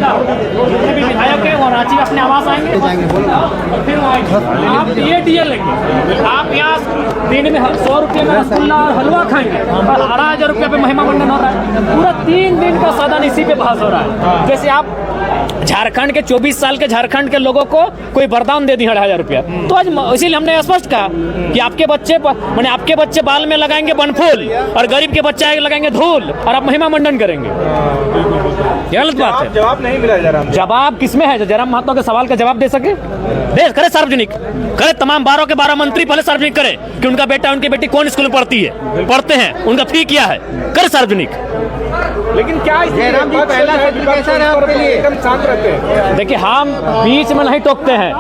जितने भी विधायक हैं वो रांची अपने आवास आएंगे और फिर आप ये लेंगे। आप यहाँ दिन में 100 रुपये में रसगुल्ला और हलवा खाएंगे और 18,000 रुपये पे महिमा मंडन हो रहा है। पूरा 3 दिन का सदन इसी पे बहस हो रहा है। जैसे आप झारखंड के 24 साल के झारखंड के लोगों को कोई वरदान दे दी 18,000 रुपया। तो आज इसीलिए हमने स्पष्ट कहा कि आपके बच्चे बाल में लगाएंगे बनफूल और गरीब के बच्चे लगाएंगे धूल और आप महिमा मंडन करेंगे। गलत बात है। जवाब नहीं मिला जयराम। जवाब किसमें है? जयराम महतो के सवाल का जवाब दे सके, दे करे सार्वजनिक करे। तमाम 12 के 12 मंत्री पहले सार्वजनिक करे कि उनका बेटा उनकी बेटी कौन स्कूल में पढ़ते हैं, उनका फी क्या है, करे सार्वजनिक। लेकिन क्या जयराम जी पहला सत्र कैसा रहा आपके लिए? एकदम शांत रहते हैं। देखिए, हम बीच में नहीं टोकते हैं।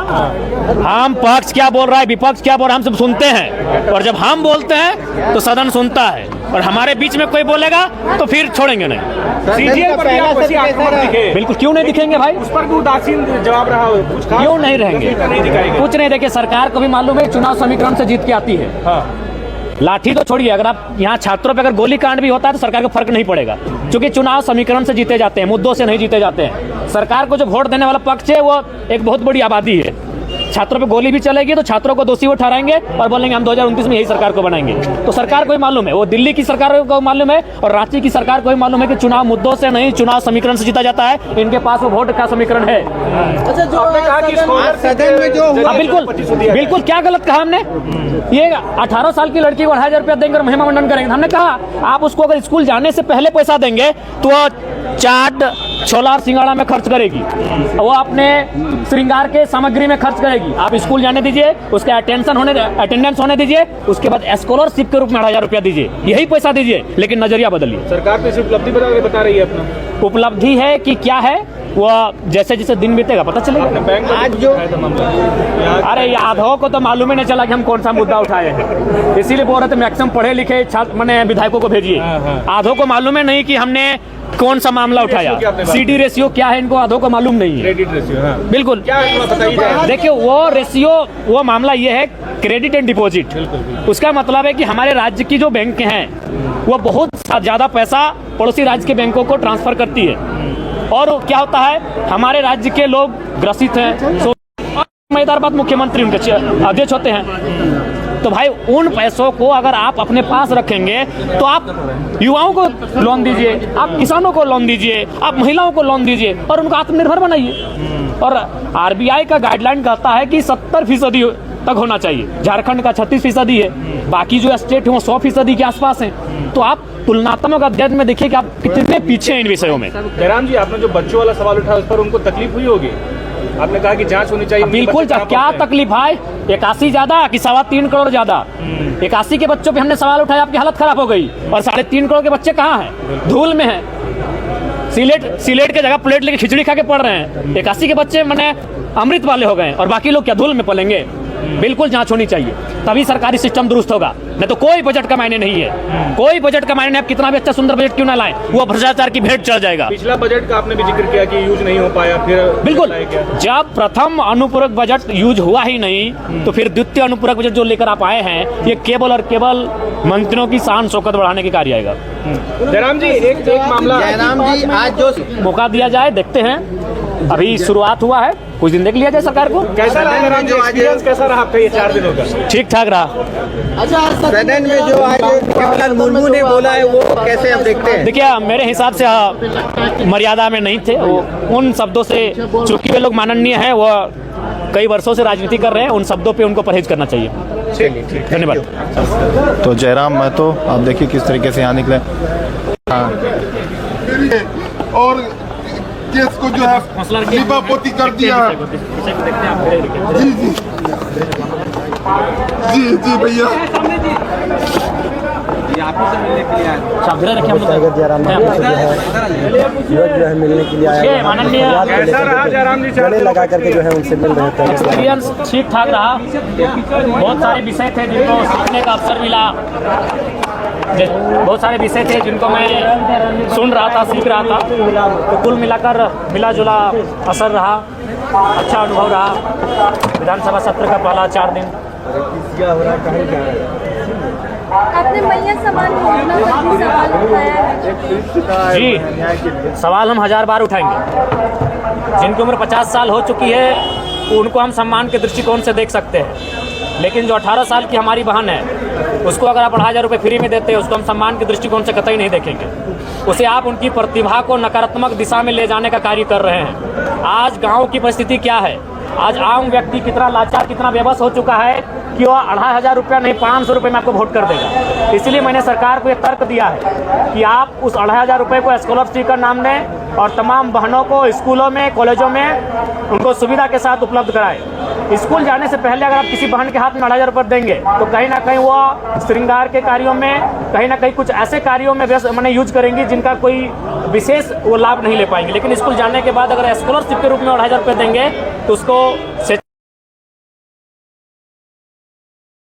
हम पक्ष क्या बोल रहा है, विपक्ष क्या बोल रहा है, हम सब सुनते हैं। और जब हम बोलते हैं तो सदन सुनता है, और हमारे बीच में कोई बोलेगा तो फिर छोड़ेंगे नहीं। बिल्कुल, क्यों नहीं दिखेंगे भाई? उस पर भी उदासीन जवाब रहा, क्यों नहीं रहेंगे? कुछ नहीं। देखिए, सरकार को भी मालूम है चुनाव समीकरण से जीत के आती है। लाठी तो छोड़िए, अगर आप यहाँ छात्रों पे अगर गोली कांड भी होता है तो सरकार को फर्क नहीं पड़ेगा, क्योंकि चुनाव समीकरण से जीते जाते हैं, मुद्दों से नहीं जीते जाते हैं। सरकार को जो वोट देने वाला पक्ष है वो एक बहुत बड़ी आबादी है। छात्रों पे गोली भी चलेगी तो छात्रों को दोषी वो ठहराएंगे और बोलेंगे हम 2029 में यही सरकार को बनाएंगे। तो सरकार को ही मालूम है, वो दिल्ली की सरकार को मालूम है और रांची की सरकार को ही मालूम है कि चुनाव मुद्दों से नहीं, चुनाव समीकरण से जीता जाता है। इनके पास वो वोट का समीकरण है। अच्छा, जो आपने कहा कि सदन में जो हुआ, बिल्कुल क्या गलत कहा हमने? ये 18 साल की लड़की को 2,500 रुपया देंगे और महिमा मंडन करेंगे। हमने कहा आप उसको अगर स्कूल जाने से पहले पैसा देंगे तो वो चाट, छोला और सिंगाड़ा में खर्च करेगी, वो अपने श्रृंगार के सामग्री में खर्च करेगी। आप स्कूल जाने दीजिए, उसके अटेंडेंस होने दीजिए, उसके बाद स्कॉलरशिप के रूप में 2,000 रुपया दीजिए, यही पैसा दीजिए, लेकिन नजरिया बदलिए। सरकार तो इसे उपलब्धि बता रही है अपना। उपलब्धि है कि क्या है वो जैसे जैसे दिन बीतेगा पता चलेगा। आज जो अरे यादव को तो मालूम ही नहीं चला कि हम कौन सा मुद्दा उठाए हैं, इसीलिए बोल रहे थे मैक्सिमम पढ़े लिखे छात्र मैंने विधायकों को भेजिए। आधो को मालूम है नहीं कि हमने कौन सा मामला उठाया। CD रेशियो क्या है इनको आधो को मालूम नहीं है। क्रेडिट रेशियो, हाँ। बिल्कुल, क्या बताइए। देखिए, वो रेशियो, वो मामला ये है क्रेडिट एंड डिपॉजिट। उसका मतलब है कि हमारे राज्य की जो बैंक हैं वो बहुत ज्यादा पैसा पड़ोसी राज्य के बैंकों को ट्रांसफर करती है, और क्या होता है हमारे राज्य के लोग ग्रसित हैं। समझदार बात, मुख्यमंत्री उनके अध्यक्ष होते हैं। तो भाई उन पैसों को अगर आप अपने पास रखेंगे तो आप युवाओं को लोन दीजिए, आप किसानों को लोन दीजिए, आप महिलाओं को लोन दीजिए और उनको आत्मनिर्भर बनाइए। और RBI का गाइडलाइन कहता है कि 70% तक होना चाहिए। झारखंड का 36% है, बाकी जो स्टेट है वो 100% के आसपास है। तो आप तुलनात्मक अध्ययन में देखिए कि आप कितने पीछे हैं इन विषयों में। जयराम जी, आपने जो बच्चों वाला सवाल उठाया उस पर उनको तकलीफ हुई होगी। आपने कहा कि जांच होनी चाहिए। बिल्कुल, क्या तकलीफ है? 81 ज्यादा कि 3.25 करोड़ ज्यादा? 81 के बच्चों पे हमने सवाल उठाया, आपकी हालत खराब हो गई। और 3.5 करोड़ के बच्चे कहाँ हैं? धूल में हैं, सिलेट के जगह प्लेट लेके खिचड़ी खा के पढ़ रहे हैं। 81 के बच्चे मैंने अमृत वाले हो गए और बाकी लोग क्या धूल में पलेंगे? बिल्कुल जांच होनी चाहिए, तभी सरकारी सिस्टम दुरुस्त होगा। नहीं तो कोई बजट का मायने नहीं है, कोई बजट का मायने नहीं। आप कितना भी अच्छा सुंदर बजट क्यों ना लाएं, वो भ्रष्टाचार की भेंट चढ़ जाएगा। पिछला बजट का आपने भी जिक्र किया कि यूज नहीं हो पाया, फिर बिल्कुल, जब प्रथम अनुपूरक बजट यूज हुआ ही नहीं तो फिर द्वितीय अनुपूरक बजट जो लेकर आप आए हैं ये केवल और केवल मंत्रियों की शान शौकत बढ़ाने के कार्य आएगा। जयराम जी, एक मामला। जयराम जी, आज जो मौका दिया जाए, देखते हैं, अभी शुरुआत हुआ है, कुछ दिन देख लिया जाए सरकार को। कैसा रहा जयराम जी, एक्सपीरियंस कैसा रहा आपका ये 4 दिनों का? ठीक ठाक रहा। अच्छा, सदन में जो आज जवाहरलाल मुर्मू ने बोला है वो कैसे आप देखते हैं? देखिए, मेरे हिसाब से मर्यादा में नहीं थे वो, उन शब्दों से, चूंकि वे लोग माननीय हैं, वो कई वर्षों से राजनीति कर रहे हैं, उन शब्दों पे उनको परहेज करना चाहिए। धन्यवाद। तो जयराम महतो, आप देखिए किस तरीके से यहाँ निकले। हाँ, और केस को जो है लिपापोती कर दिया। जी जी जी जी भैया, मिलने के लिए आया, लगा करके जो है उनसे मिल रहे थे। एक्सपीरियंस ठीक ठाक रहा, बहुत सारे विषय थे जिनको सीखने का अवसर मिला, बहुत सारे विषय थे जिनको मैं सुन रहा था, सीख रहा था। तो कुल मिलाकर मिला जुला असर रहा, अच्छा अनुभव रहा। विधानसभा सत्र का पहला 4 दिन आपने मैया समान योजना पर भी सवाल उठाया है। जी, सवाल हम 1000 बार उठाएंगे। जिनकी उम्र 50 साल हो चुकी है उनको हम सम्मान के दृष्टिकोण से देख सकते हैं, लेकिन जो 18 साल की हमारी बहन है उसको अगर आप 2,500 रुपये फ्री में देते हैं उसको हम सम्मान के दृष्टिकोण से कतई नहीं देखेंगे। उसे आप उनकी प्रतिभा को नकारात्मक दिशा में ले जाने का कार्य कर रहे हैं। आज गाँव की परिस्थिति क्या है, आज आम व्यक्ति कितना लाचार, कितना बेबस हो चुका है कि वो 2,500 रुपया नहीं 500 रुपये में आपको वोट कर देगा। इसलिए मैंने सरकार को ये तर्क दिया है कि आप उस 2,500 रुपये को स्कॉलरशिप का नाम दें और तमाम बहनों को स्कूलों में, कॉलेजों में उनको सुविधा के साथ उपलब्ध कराएं। स्कूल जाने से पहले अगर आप किसी बहन के हाथ में 2,500 रुपये देंगे तो कहीं ना कहीं वो श्रृंगार के कार्यों में, कहीं ना कहीं कुछ ऐसे कार्यों में मैंने यूज करेंगी जिनका कोई विशेष वो लाभ नहीं ले पाएंगे। लेकिन स्कूल जाने के बाद अगर स्कॉलरशिप के रूप में 2,500 रुपये देंगे तो उसको